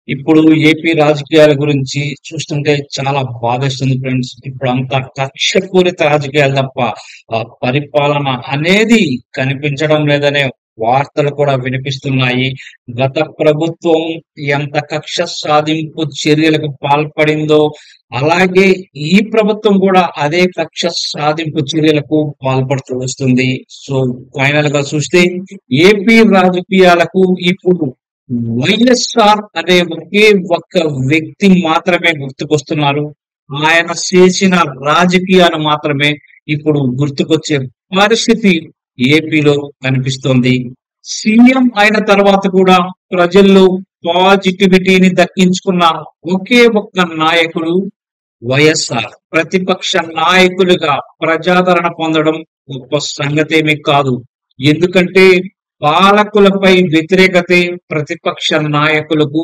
ఇప్పుడు ఏపీ రాజకీయాల గురించి చూస్తుంటే చాలా బాధేస్తుంది ఫ్రెండ్స్. ఇప్పుడు అంతా కక్షపూరిత రాజకీయాలు తప్ప పరిపాలన అనేది కనిపించడం లేదనే వార్తలు కూడా వినిపిస్తున్నాయి. గత ప్రభుత్వం ఎంత కక్ష సాధింపు చర్యలకు పాల్పడిందో, అలాగే ఈ ప్రభుత్వం కూడా అదే కక్ష సాధింపు చర్యలకు పాల్పడుతూ వస్తుంది. సో ఫైనల్ గా చూస్తే ఏపీ రాజకీయాలకు ఇప్పుడు వైఎస్ఆర్ అనే ఒకే ఒక్క వ్యక్తి మాత్రమే గుర్తుకొస్తున్నారు. ఆయన చేసిన రాజకీయాలు మాత్రమే ఇప్పుడు గుర్తుకొచ్చే పరిస్థితి ఏపీలో కనిపిస్తోంది. సీఎం అయిన తర్వాత కూడా ప్రజల్లో పాజిటివిటీని దక్కించుకున్న ఒకే ఒక్క నాయకుడు వైఎస్ఆర్. ప్రతిపక్ష నాయకులుగా ప్రజాదరణ పొందడం గొప్ప సంగతేమీ కాదు. ఎందుకంటే పాలకులపై వ్యతిరేకతే ప్రతిపక్ష నాయకులకు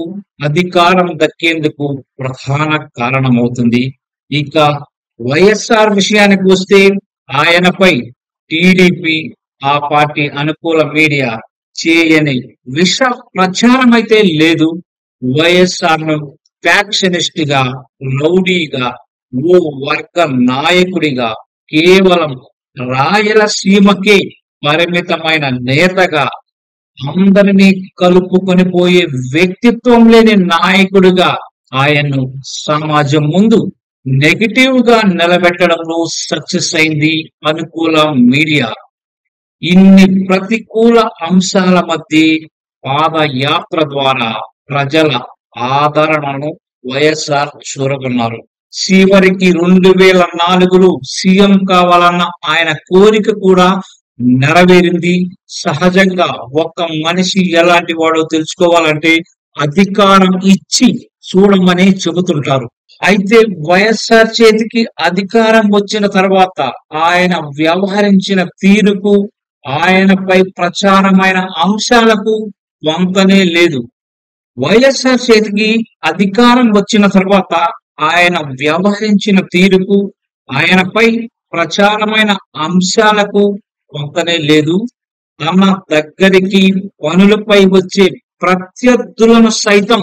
అధికారం దక్కేందుకు ప్రధాన కారణమవుతుంది. ఇక వైఎస్ఆర్ విషయానికి వస్తే ఆయనపై టీడీపీ, ఆ పార్టీ అనుకూల మీడియా చేయని విష ప్రచారం అయితే లేదు. వైఎస్ఆర్ ను ఫ్యాక్షనిస్ట్ గా, రౌడీగా, ఓ వర్గ నాయకుడిగా, కేవలం రాయలసీమకే పరిమితమైన నేతగా, అందరినీ కలుపుకొని పోయే వ్యక్తిత్వం లేని నాయకుడిగా ఆయన్ను సమాజం ముందు నెగిటివ్ గా నిలబెట్టడంలో సక్సెస్ అయింది అనుకూల మీడియా. ఇన్ని ప్రతికూల అంశాల మధ్య పాదయాత్ర ద్వారా ప్రజల ఆదరణను వైఎస్ఆర్ చూరగొన్నారు. చివరికి 2004లో సీఎం కావాలన్న ఆయన కోరిక కూడా నెరవేరింది. సహజంగా ఒక్క మనిషి ఎలాంటి వాడో తెలుసుకోవాలంటే అధికారం ఇచ్చి చూడమని చెబుతుంటారు. అయితే వైఎస్ఆర్ చేతికి అధికారం వచ్చిన తర్వాత ఆయన వ్యవహరించిన తీరుకు, ఆయనపై ప్రచారమైన అంశాలకు వంతనే లేదు. వైఎస్ఆర్ చేతికి అధికారం వచ్చిన తర్వాత ఆయన వ్యవహరించిన తీరుకు, ఆయనపై ప్రచారమైన అంశాలకు వంతనే లేదు. తమ దగ్గరికి పనులపై వచ్చే ప్రత్యర్థులను సైతం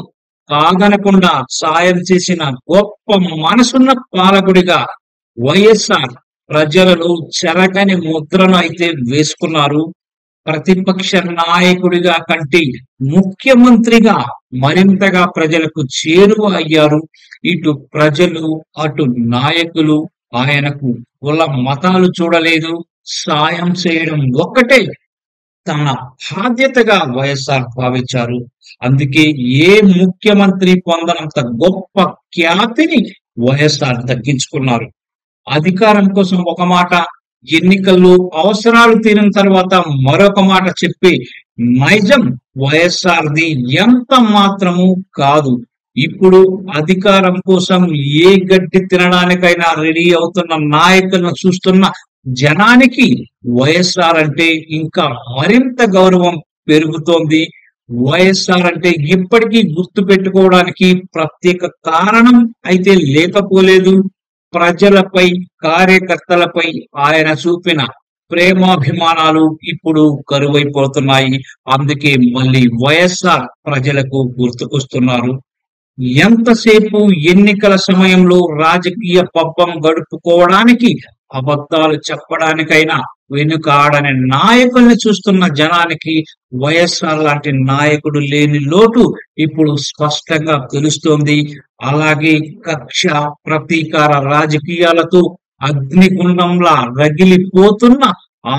కాదనకుండా సాయం చేసిన గొప్ప మనసున్న పాలకుడిగా వైఎస్ఆర్ ప్రజలలో చెరగని ముద్రను అయితే వేసుకున్నారు. ప్రతిపక్ష నాయకుడిగా కంటే ముఖ్యమంత్రిగా మరింతగా ప్రజలకు చేరువ అయ్యారు. ఇటు ప్రజలు, అటు నాయకులు ఆయనకు కుల మతాలు చూడలేదు. సాయం చేయడం ఒక్కటే తన బాధ్యతగా వైఎస్ఆర్ భావించారు. అందుకే ఏ ముఖ్యమంత్రి పొందనంత గొప్ప ఖ్యాతిని వైఎస్ఆర్ దక్కించుకున్నారు. అధికారం కోసం ఒక మాట, ఎన్నికల్లో అవసరాలు తీరిన తర్వాత మరొక మాట చెప్పి నైజం వైఎస్ఆర్ది ఎంత మాత్రము కాదు. ఇప్పుడు అధికారం కోసం ఏ గడ్డి తినడానికైనా రెడీ అవుతున్న నాయకులను చూస్తున్న జనానికి వైఎస్ఆర్ అంటే ఇంకా మరింత గౌరవం పెరుగుతోంది. వైఎస్ఆర్ అంటే ఇప్పటికీ గుర్తు పెట్టుకోవడానికి ప్రత్యేక కారణం అయితే లేకపోలేదు. ప్రజలపై, కార్యకర్తలపై ఆయన చూపిన ప్రేమాభిమానాలు ఇప్పుడు కరువైపోతున్నాయి. అందుకే మళ్ళీ వైఎస్ఆర్ ప్రజలకు గుర్తుకొస్తున్నారు. ఎంతసేపు ఎన్నికల సమయంలో రాజకీయ పబ్బం గడుపుకోవడానికి, అబద్ధాలు చెప్పడానికైనా వెనుకాడని నాయకుల్ని చూస్తున్న జనానికి వైఎస్ఆర్ లాంటి నాయకుడు లేని లోటు ఇప్పుడు స్పష్టంగా తెలుస్తోంది. అలాగే కక్ష, ప్రతీకార రాజకీయాలతో అగ్నిగుండంలా రగిలిపోతున్న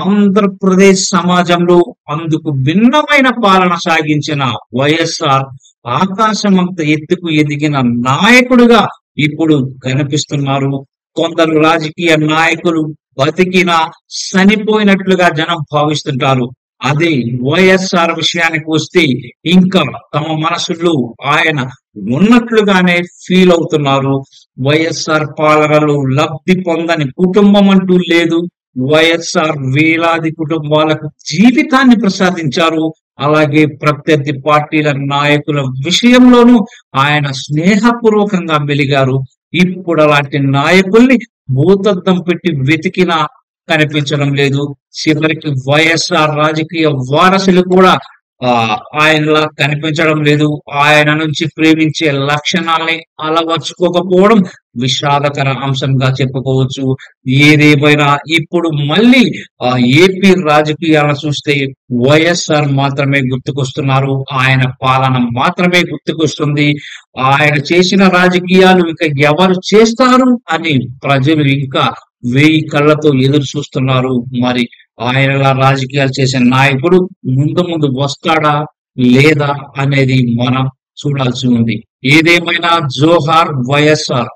ఆంధ్రప్రదేశ్ సమాజంలో అందుకు భిన్నమైన పాలన సాగించిన వైఎస్ఆర్ ఆకాశమంత ఎత్తుకు ఎదిగిన నాయకుడుగా ఇప్పుడు కనిపిస్తున్నారు. కొందరు రాజకీయ నాయకులు బతికినా చనిపోయినట్లుగా జనం భావిస్తుంటారు. అదే వైఎస్ఆర్ విషయానికి వస్తే ఇంకా తమ మనసులో ఆయన ఉన్నట్లుగానే ఫీల్ అవుతున్నారు. వైఎస్ఆర్ పాలనలో లబ్ధి పొందని కుటుంబం అంటూ లేదు. వైఎస్ఆర్ వేలాది కుటుంబాలకు జీవితాన్ని ప్రసాదించారు. అలాగే ప్రత్యర్థి పార్టీల నాయకుల విషయంలోనూ ఆయన స్నేహపూర్వకంగా మెలిగారు. ఇప్పుడు అలాంటి నాయకుల్ని భూతద్దం పెట్టి వెతికినా కనిపించడం లేదు. చివరికి వైఎస్ఆర్ రాజకీయ వారసులు కూడా ఆయనలా కనిపించడం లేదు. ఆయన నుంచి ప్రేమించే లక్షణాల్ని అలవర్చుకోకపోవడం విషాదకర అంశంగా చెప్పుకోవచ్చు. ఏదేమైనా ఇప్పుడు మళ్ళీ ఏపీ రాజకీయాలను చూస్తే వైఎస్ఆర్ మాత్రమే గుర్తుకొస్తున్నారు. ఆయన పాలన మాత్రమే గుర్తుకొస్తుంది. ఆయన చేసిన రాజకీయాలు ఇంకా ఎవరు చేస్తారు అని ప్రజలు ఇంకా 1000 కళ్ళతో ఎదురు చూస్తున్నారు. మరి ఆయనలా రాజకీయాలు చేసే నాయకుడు ముందు ముందు వస్తాడా? లేదా? అనేది మనం చూడాల్సి ఉంది. ఏదేమైనా జోహార్ వైఎస్ఆర్.